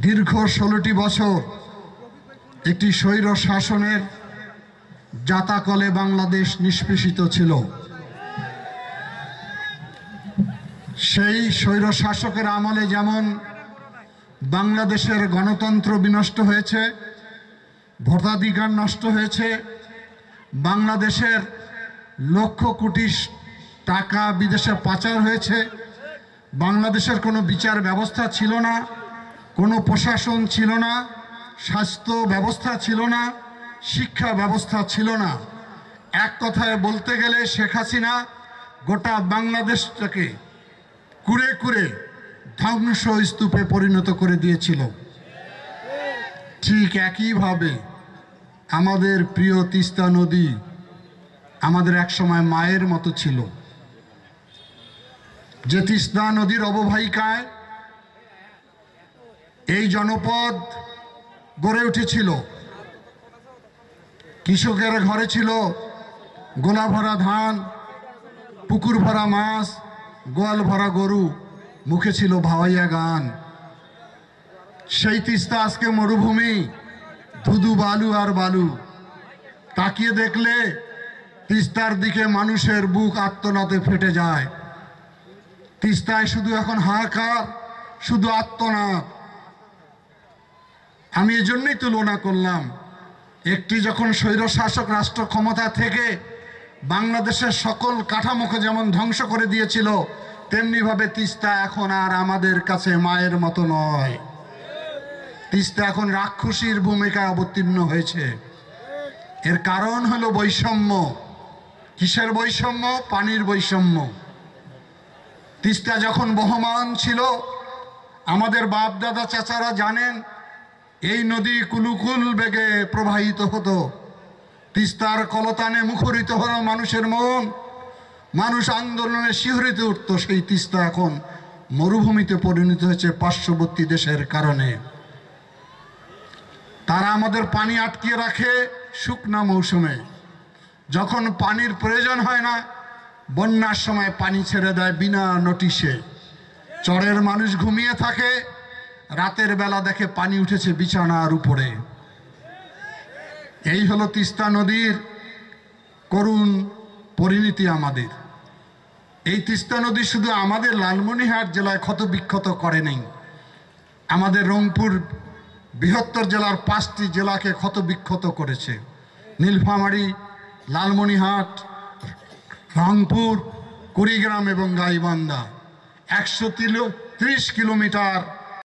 দীর্ঘ 16টি বছর একটি স্বৈর শাসনের জাতাকলে বাংলাদেশ নিষ্পেষিত ছিল। সেই স্বৈর শাসকের আমলে যেমন বাংলাদেশের গণতন্ত্র বিনষ্ট হয়েছে, ভোটাধিকার নষ্ট হয়েছে, বাংলাদেশের লক্ষ কোটি টাকা বিদেশে পাচার হয়েছে, বাংলাদেশের কোনো বিচার ব্যবস্থা ছিল না, কোনো প্রশাসন ছিল না, স্বাস্থ্য ব্যবস্থা ছিল না, শিক্ষা ব্যবস্থা ছিল না। এক কথায় বলতে গেলে শেখ হাসিনা গোটা বাংলাদেশটাকে কুরে কুরে ধ্বংস স্তূপে পরিণত করে দিয়েছিল। ঠিক একইভাবে আমাদের প্রিয় তিস্তা নদী আমাদের একসময় মায়ের মতো ছিল। যে তিস্তা নদীর অববাহিকায় এই জনপদ গড়ে উঠেছিল। কৃষকের ঘরে ছিল গোলা ভরা ধান, পুকুর ভরা মাছ, গোয়াল ভরা গরু, মুখে ছিল ভাওয়াইয়া গান। সেই তিস্তা আজকে মরুভূমি, ধুধু বালু আর বালু। তাকিয়ে দেখলে তিস্তার দিকে মানুষের বুক আর্তনাদে ফেটে যায়। তিস্তায় শুধু এখন হাহাকার, শুধু আর্তনাদ। আমি এজন্যই তুলনা করলাম, একটি যখন স্বৈরশাসক রাষ্ট্র ক্ষমতা থেকে বাংলাদেশের সকল কাঠামোকে যেমন ধ্বংস করে দিয়েছিল, তেমনিভাবে তিস্তা এখন আর আমাদের কাছে মায়ের মতো নয়। তিস্তা এখন রাক্ষসীর ভূমিকায় অবতীর্ণ হয়েছে। এর কারণ হলো বৈষম্য। কিসের বৈষম্য? পানির বৈষম্য। তিস্তা যখন বহমান ছিল, আমাদের বাপ দাদা চাচারা জানেন, এই নদী কুলুকুল বেগে প্রবাহিত হতো। তিস্তার কলতানে মুখরিত হলো মানুষের মন, মানুষ আন্দোলনে শিহরিত উঠত। সেই তিস্তা এখন মরুভূমিতে পরিণত হয়েছে পার্শ্ববর্তী দেশের কারণে। তারা আমাদের পানি আটকিয়ে রাখে শুকনা মৌসুমে। যখন পানির প্রয়োজন হয় না, বন্যার সময় পানি ছেড়ে দেয় বিনা নোটিশে। চরের মানুষ ঘুমিয়ে থাকে, রাতের বেলা দেখে পানি উঠেছে বিছানার উপরে। এই হলো তিস্তা নদীর করুণ পরিণতি আমাদের। এই তিস্তা নদী শুধু আমাদের লালমনিরহাট জেলায় ক্ষতবিক্ষত করে নেই, আমাদের রংপুর বৃহত্তর জেলার 5টি জেলাকে ক্ষতবিক্ষত করেছে। নীলফামারী, লালমনিরহাট, রংপুর, কুড়িগ্রাম এবং গাইবান্ধা। 130 কিলোমিটার